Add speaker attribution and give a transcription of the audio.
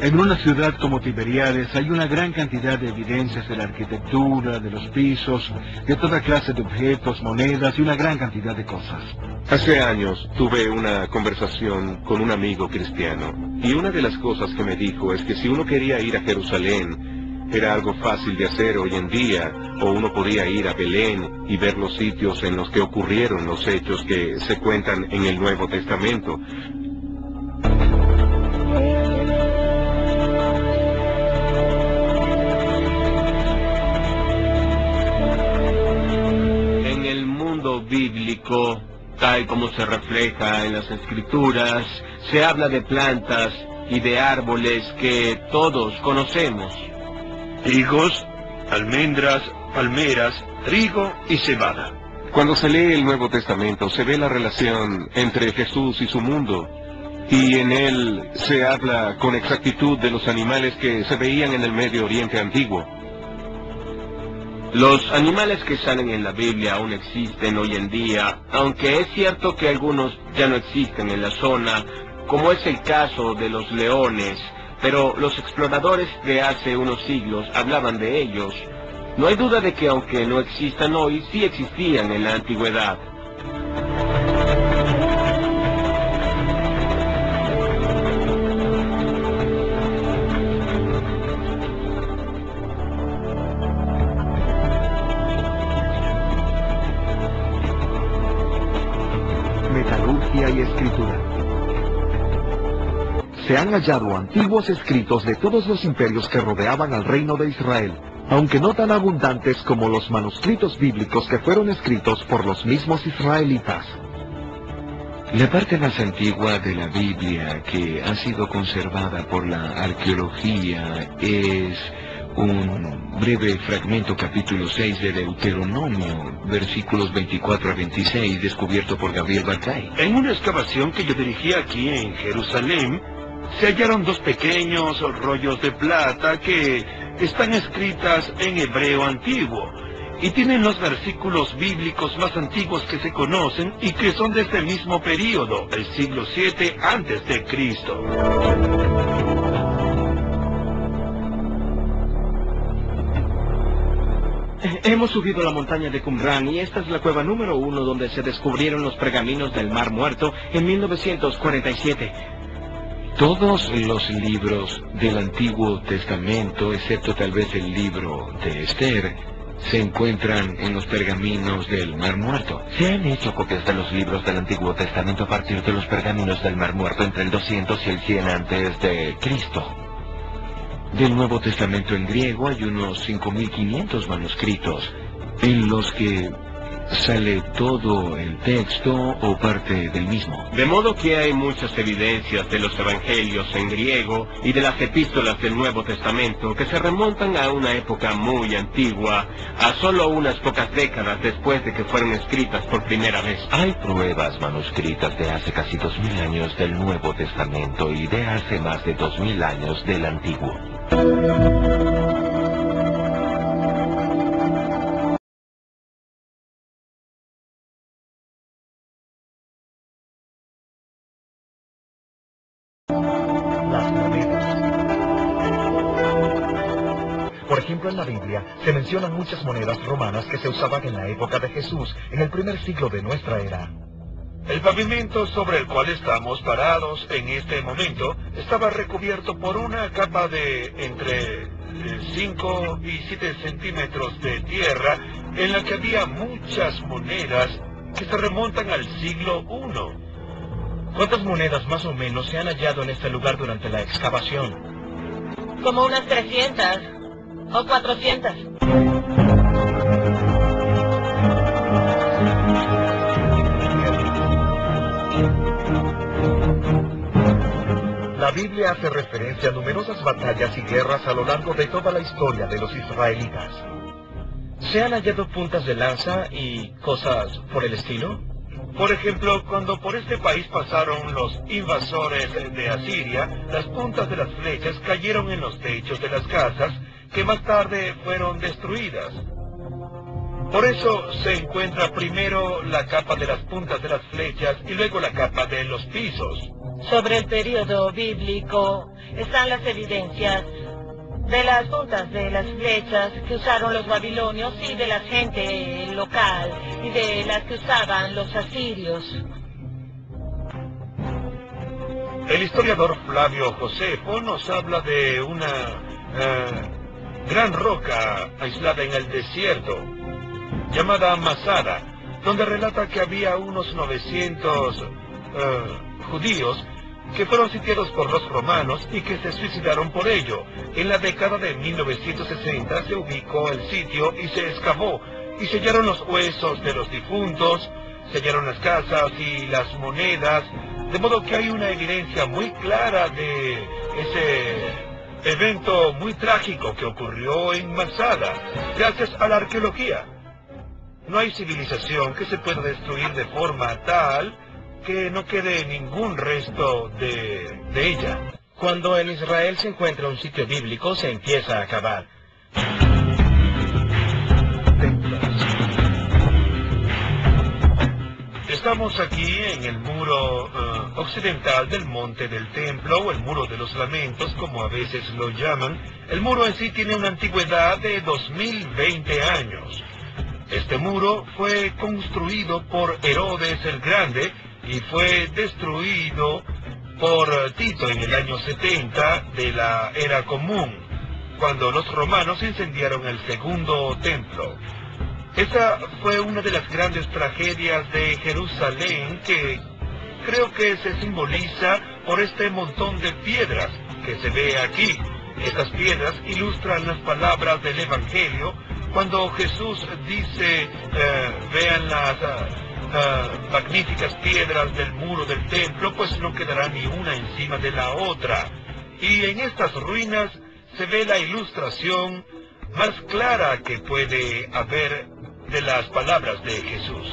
Speaker 1: En una ciudad como Tiberíades hay una gran cantidad de evidencias de la arquitectura, de los pisos, de toda clase de objetos, monedas y una gran cantidad de cosas.
Speaker 2: Hace años tuve una conversación con un amigo cristiano, y una de las cosas que me dijo es que si uno quería ir a Jerusalén, era algo fácil de hacer hoy en día, o uno podía ir a Belén y ver los sitios en los que ocurrieron los hechos que se cuentan en el Nuevo Testamento.
Speaker 3: En el mundo bíblico, tal como se refleja en las Escrituras, se habla de plantas y de árboles que todos conocemos.
Speaker 4: Higos, almendras, palmeras, trigo y cebada.
Speaker 2: Cuando se lee el Nuevo Testamento, se ve la relación entre Jesús y su mundo, y en él se habla con exactitud de los animales que se veían en el Medio Oriente antiguo.
Speaker 3: Los animales que salen en la Biblia aún existen hoy en día, aunque es cierto que algunos ya no existen en la zona, como es el caso de los leones, pero los exploradores de hace unos siglos hablaban de ellos. No hay duda de que aunque no existan hoy, sí existían en la antigüedad.
Speaker 5: Metalurgia y escritura. Se han hallado antiguos escritos de todos los imperios que rodeaban al reino de Israel, aunque no tan abundantes como los manuscritos bíblicos que fueron escritos por los mismos israelitas.
Speaker 6: La parte más antigua de la Biblia que ha sido conservada por la arqueología es un breve fragmento, capítulo 6 de Deuteronomio, versículos 24 a 26, descubierto por Gabriel Barcay.
Speaker 4: En una excavación que yo dirigí aquí en Jerusalén, se hallaron dos pequeños rollos de plata que están escritas en hebreo antiguo y tienen los versículos bíblicos más antiguos que se conocen y que son de este mismo periodo, el siglo VII antes de Cristo.
Speaker 7: Hemos subido la montaña de Qumran y esta es la cueva número 1 donde se descubrieron los pergaminos del Mar Muerto en 1947.
Speaker 6: Todos los libros del Antiguo Testamento, excepto tal vez el libro de Esther, se encuentran en los pergaminos del Mar Muerto.
Speaker 8: Se han hecho copias de los libros del Antiguo Testamento a partir de los pergaminos del Mar Muerto entre el 200 y el 100 antes de Cristo.
Speaker 6: Del Nuevo Testamento en griego hay unos 5.500 manuscritos, en los que sale todo el texto o parte del mismo.
Speaker 3: De modo que hay muchas evidencias de los evangelios en griego y de las epístolas del Nuevo Testamento que se remontan a una época muy antigua, a solo unas pocas décadas después de que fueron escritas por primera vez.
Speaker 8: Hay pruebas manuscritas de hace casi 2000 años del Nuevo Testamento y de hace más de 2000 años del Antiguo.
Speaker 5: Las monedas. Por ejemplo, en la Biblia se mencionan muchas monedas romanas que se usaban en la época de Jesús, en el primer siglo de nuestra era.
Speaker 4: El pavimento sobre el cual estamos parados en este momento estaba recubierto por una capa de entre 5 y 7 centímetros de tierra en la que había muchas monedas que se remontan al siglo I.
Speaker 7: ¿Cuántas monedas más o menos se han hallado en este lugar durante la excavación?
Speaker 9: Como unas 300 o 400.
Speaker 5: La Biblia hace referencia a numerosas batallas y guerras a lo largo de toda la historia de los israelitas.
Speaker 7: ¿Se han hallado puntas de lanza y cosas por el estilo?
Speaker 4: Por ejemplo, cuando por este país pasaron los invasores de Asiria, las puntas de las flechas cayeron en los techos de las casas, que más tarde fueron destruidas. Por eso se encuentra primero la capa de las puntas de las flechas y luego la capa de los pisos.
Speaker 9: Sobre el periodo bíblico están las evidencias de las puntas de las flechas que usaron los babilonios y de la gente local y de las que usaban los asirios.
Speaker 4: El historiador Flavio Josefo nos habla de una gran roca aislada en el desierto, llamada Masada, donde relata que había unos 900 judíos que fueron sitiados por los romanos y que se suicidaron por ello. En la década de 1960 se ubicó el sitio y se excavó, y sellaron los huesos de los difuntos, sellaron las casas y las monedas, de modo que hay una evidencia muy clara de ese evento muy trágico que ocurrió en Masada, gracias a la arqueología. No hay civilización que se pueda destruir de forma tal que no quede ningún resto de ella.
Speaker 7: Cuando en Israel se encuentra un sitio bíblico, se empieza a cavar.
Speaker 4: Estamos aquí en el muro occidental del Monte del Templo, o el Muro de los Lamentos, como a veces lo llaman. El muro en sí tiene una antigüedad de 2020 años. Este muro fue construido por Herodes el Grande y fue destruido por Tito en el año 70 de la Era Común, cuando los romanos incendiaron el segundo templo. Esa fue una de las grandes tragedias de Jerusalén, que creo que se simboliza por este montón de piedras que se ve aquí. Estas piedras ilustran las palabras del Evangelio, cuando Jesús dice, vean las magníficas piedras del muro del templo, pues no quedará ni una encima de la otra. Y en estas ruinas se ve la ilustración más clara que puede haber de las palabras de Jesús.